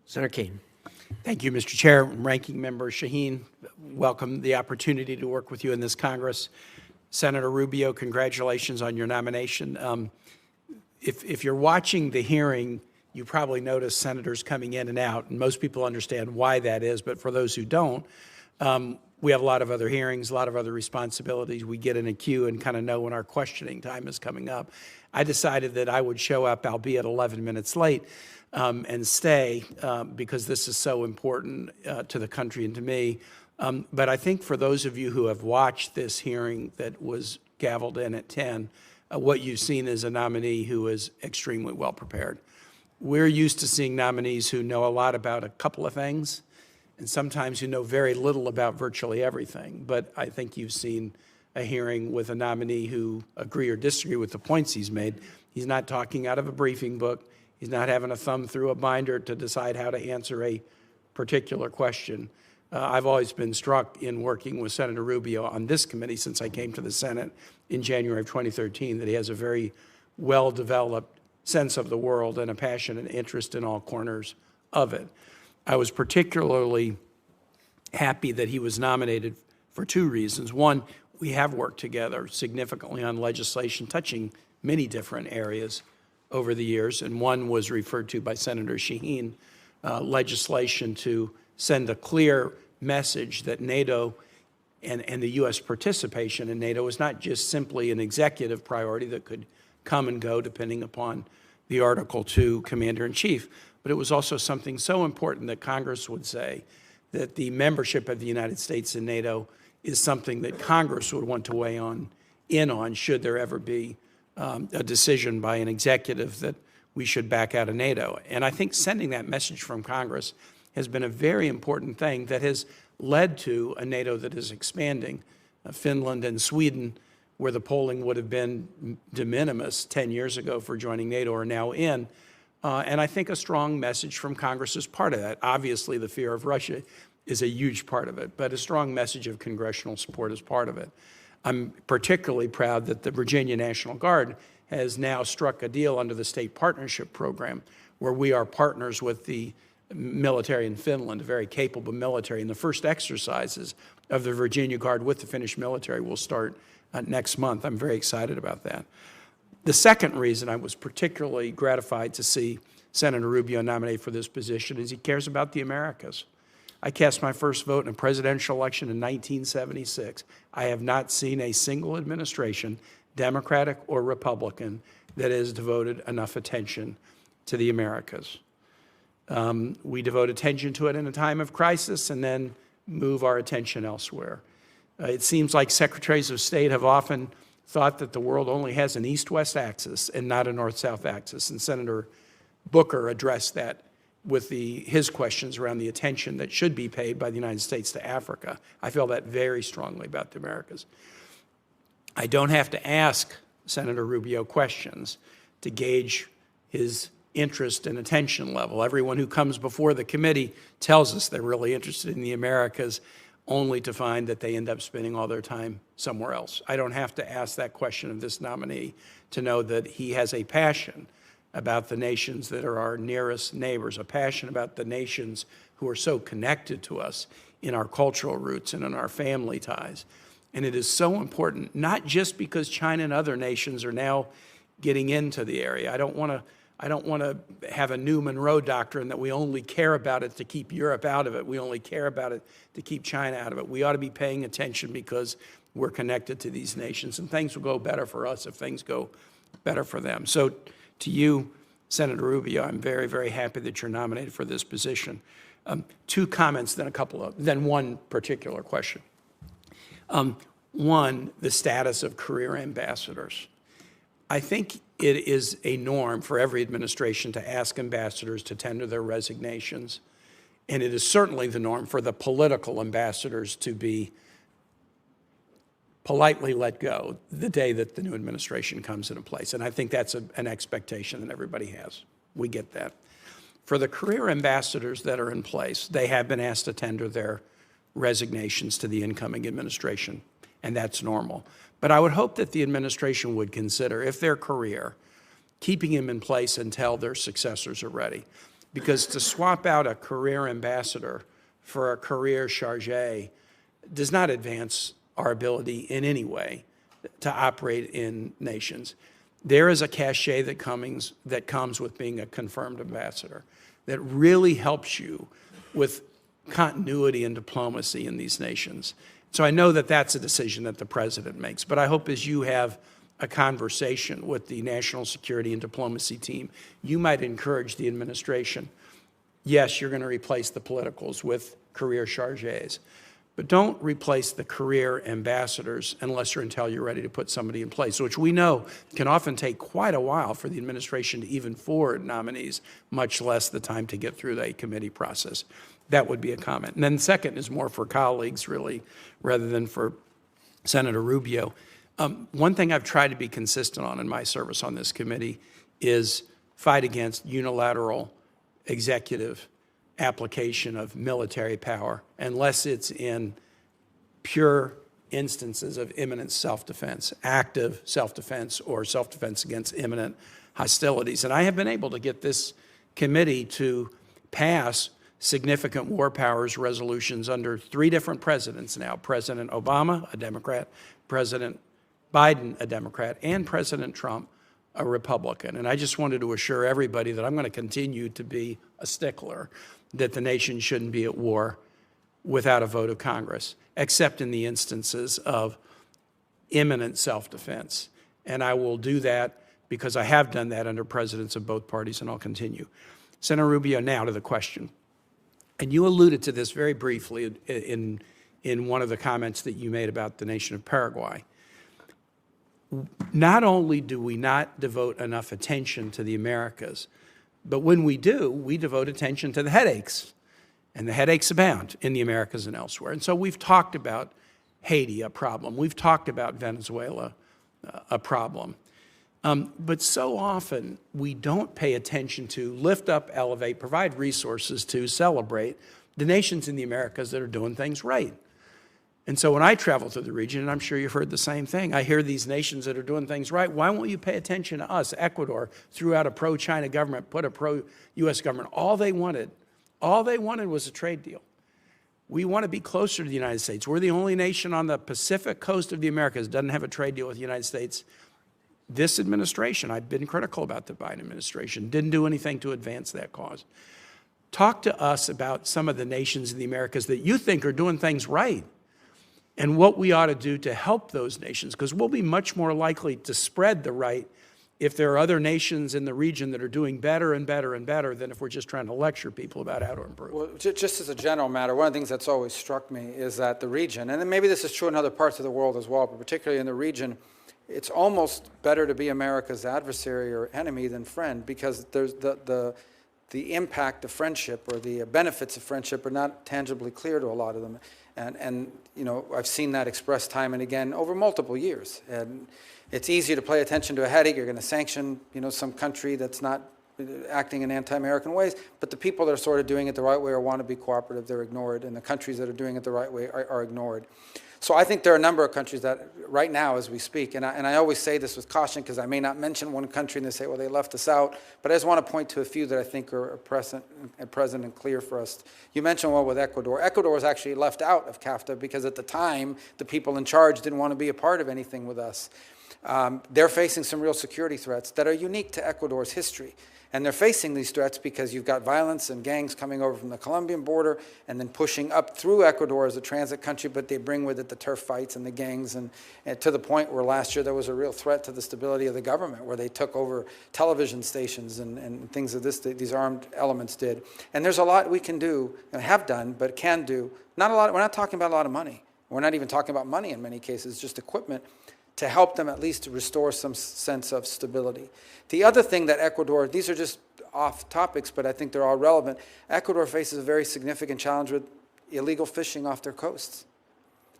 Senator Kaine. Thank you, Mr. Chair. Ranking Member Shaheen, welcome the opportunity to work with you in this Congress. Senator Rubio, congratulations on your nomination. If you're watching the hearing, you probably notice senators coming in and out, and most people understand why that is, but for those who don't, we have a lot of other hearings, a lot of other responsibilities. We get in a queue and kind of know when our questioning time is coming up. I decided that I would show up, albeit 11 minutes late, and stay because this is so important to the country and to me. But I think for those of you who have watched this hearing that was gavelled in at 10, what you've seen is a nominee who is extremely well prepared. We're used to seeing nominees who know a lot about a couple of things, and sometimes who know very little about virtually everything. But I think you've seen a hearing with a nominee who agree or disagree with the points he's made. He's not talking out of a briefing book. He's not having a thumb through a binder to decide how to answer a particular question. I've always been struck in working with Senator Rubio on this committee since I came to the Senate in January of 2013 that he has a very well-developed sense of the world and a passion and interest in all corners of it. I was particularly happy that he was nominated for two reasons. One, we have worked together significantly on legislation touching many different areas over the years, and one was referred to by Senator Shaheen, legislation to send a clear message that NATO and the U.S. participation in NATO is not just simply an executive priority that could come and go depending upon the Article 2 Commander-in-Chief, but it was also something so important that Congress would say that the membership of the United States in NATO is something that Congress would want to weigh in on should there ever be a decision by an executive that we should back out of NATO. And I think sending that message from Congress has been a very important thing that has led to a NATO that is expanding. Finland and Sweden, where the polling would have been de minimis 10 years ago for joining NATO, are now in. And I think a strong message from Congress is part of that. Obviously, the fear of Russia is a huge part of it, but a strong message of congressional support is part of it. I'm particularly proud that the Virginia National Guard has now struck a deal under the State Partnership Program where we are partners with the military in Finland, a very capable military. And the first exercises of the Virginia Guard with the Finnish military will start next month. I'm very excited about that. The second reason I was particularly gratified to see Senator Rubio nominated for this position is he cares about the Americas. I cast my first vote in a presidential election in 1976. I have not seen a single administration, Democratic or Republican, that has devoted enough attention to the Americas. We devote attention to it in a time of crisis and then move our attention elsewhere. It seems like secretaries of state have often thought that the world only has an east-west axis and not a north-south axis, and Senator Booker addressed that with his questions around the attention that should be paid by the United States to Africa. I feel that very strongly about the Americas. I don't have to ask Senator Rubio questions to gauge his interest and attention level. Everyone who comes before the committee tells us they're really interested in the Americas, only to find that they end up spending all their time somewhere else. I don't have to ask that question of this nominee to know that he has a passion about the nations that are our nearest neighbors, a passion about the nations who are so connected to us in our cultural roots and in our family ties. And it is so important, not just because China and other nations are now getting into the area. I don't want to have a new Monroe doctrine that we only care about it to keep Europe out of it. We only care about it to keep China out of it. We ought to be paying attention because we're connected to these nations, and things will go better for us if things go better for them. So to you, Senator Rubio, I'm very, very happy that you're nominated for this position. Two comments, then one particular question. One, the status of career ambassadors. I think it is a norm for every administration to ask ambassadors to tender their resignations, and it is certainly the norm for the political ambassadors to be politely let go the day that the new administration comes into place. And I think that's an expectation that everybody has. We get that. For the career ambassadors that are in place, they have been asked to tender their resignations to the incoming administration, and that's normal. But I would hope that the administration would consider, if their career, keeping them in place until their successors are ready. because to swap out a career ambassador for a career chargé does not advance our ability in any way to operate in nations. There is a cachet that comes with being a confirmed ambassador that really helps you with continuity and diplomacy in these nations. So I know that that's a decision that the president makes, but I hope as you have a conversation with the national security and diplomacy team, you might encourage the administration, yes, you're going to replace the politicals with career chargés, but don't replace the career ambassadors unless or until you're ready to put somebody in place, which we know can often take quite a while for the administration to even forward nominees, much less the time to get through the committee process. That would be a comment. And then second is more for colleagues, really, rather than for Senator Rubio. One thing I've tried to be consistent on in my service on this committee is fight against unilateral executive application of military power unless it's in pure instances of imminent self-defense, active self-defense or self-defense against imminent hostilities. And I have been able to get this committee to pass significant war powers resolutions under 3 different presidents now, President Obama, a Democrat, President Biden, a Democrat, and President Trump, a Republican. And I just wanted to assure everybody that I'm going to continue to be a stickler that the nation shouldn't be at war without a vote of Congress, except in the instances of imminent self-defense. And I will do that because I have done that under presidents of both parties, and I'll continue. Senator Rubio, now to the question. And you alluded to this very briefly in one of the comments that you made about the nation of Paraguay. Not only do we not devote enough attention to the Americas, but when we do, we devote attention to the headaches. And the headaches abound in the Americas and elsewhere. And so we've talked about Haiti, a problem. We've talked about Venezuela, a problem. But so often we don't pay attention to lift up, elevate, provide resources to celebrate the nations in the Americas that are doing things right. And so when I travel through the region, and I'm sure you've heard the same thing, I hear these nations that are doing things right. Why won't you pay attention to us? Ecuador threw out a pro-China government, put a pro-U.S. government. All they wanted was a trade deal. We want to be closer to the United States. We're the only nation on the Pacific coast of the Americas that doesn't have a trade deal with the United States. This administration, I've been critical about the Biden administration, didn't do anything to advance that cause. Talk to us about some of the nations in the Americas that you think are doing things right and what we ought to do to help those nations, because we'll be much more likely to spread the right if there are other nations in the region that are doing better and better and better than if we're just trying to lecture people about how to improve. Well, just as a general matter, one of the things that's always struck me is that the region, and then maybe this is true in other parts of the world as well, but particularly in the region, it's almost better to be America's adversary or enemy than friend, because there's the impact of friendship or the benefits of friendship are not tangibly clear to a lot of them. And you know, I've seen that expressed time and again over multiple years. And it's easy to pay attention to a headache. You're going to sanction, you know, some country that's not acting in anti-American ways, but the people that are sort of doing it the right way or want to be cooperative, they're ignored, and the countries that are doing it the right way are ignored. So I think there are a number of countries that right now as we speak, and I always say this with caution because I may not mention one country and they say, well, they left us out, but I just want to point to a few that I think are present and clear for us. You mentioned one with Ecuador. Ecuador was actually left out of CAFTA because at the time, the people in charge didn't want to be a part of anything with us. They're facing some real security threats that are unique to Ecuador's history. And they're facing these threats because you've got violence and gangs coming over from the Colombian border and then pushing up through Ecuador as a transit country, but they bring with it the turf fights and the gangs, and to the point where last year there was a real threat to the stability of the government, where they took over television stations and things of this, these armed elements did. And there's a lot we can do, and have done, but can do. Not a lot. We're not talking about a lot of money. We're not even talking about money in many cases, just equipment, to help them at least to restore some sense of stability. The other thing that Ecuador, these are just off topics, but I think they're all relevant. Ecuador faces a very significant challenge with illegal fishing off their coasts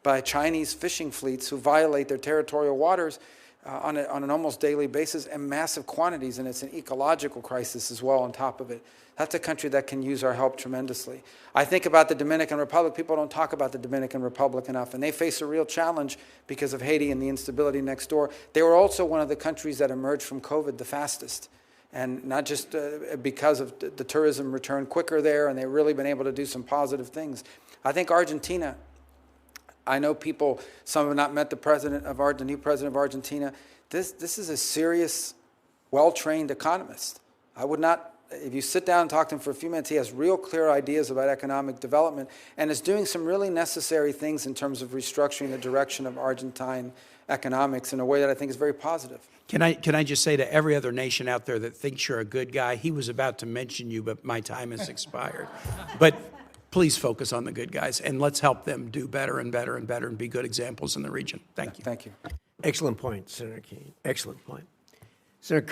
by Chinese fishing fleets who violate their territorial waters on an almost daily basis in massive quantities, and it's an ecological crisis as well on top of it. That's a country that can use our help tremendously. I think about the Dominican Republic. People don't talk about the Dominican Republic enough, and they face a real challenge because of Haiti and the instability next door. They were also one of the countries that emerged from COVID the fastest. And not just because of the tourism return quicker there, and they've really been able to do some positive things. I think Argentina, I know people, some have not met the new president of Argentina. This is a serious, well-trained economist. I would not, if you sit down and talk to him for a few minutes, he has real clear ideas about economic development and is doing some really necessary things in terms of restructuring the direction of Argentine economics in a way that I think is very positive. Can I just say to every other nation out there that thinks you're a good guy, he was about to mention you, but my time has expired. But please focus on the good guys, and let's help them do better and better and better and be good examples in the region. Thank you. Thank you. Excellent point, Senator Kaine. Excellent point. Senator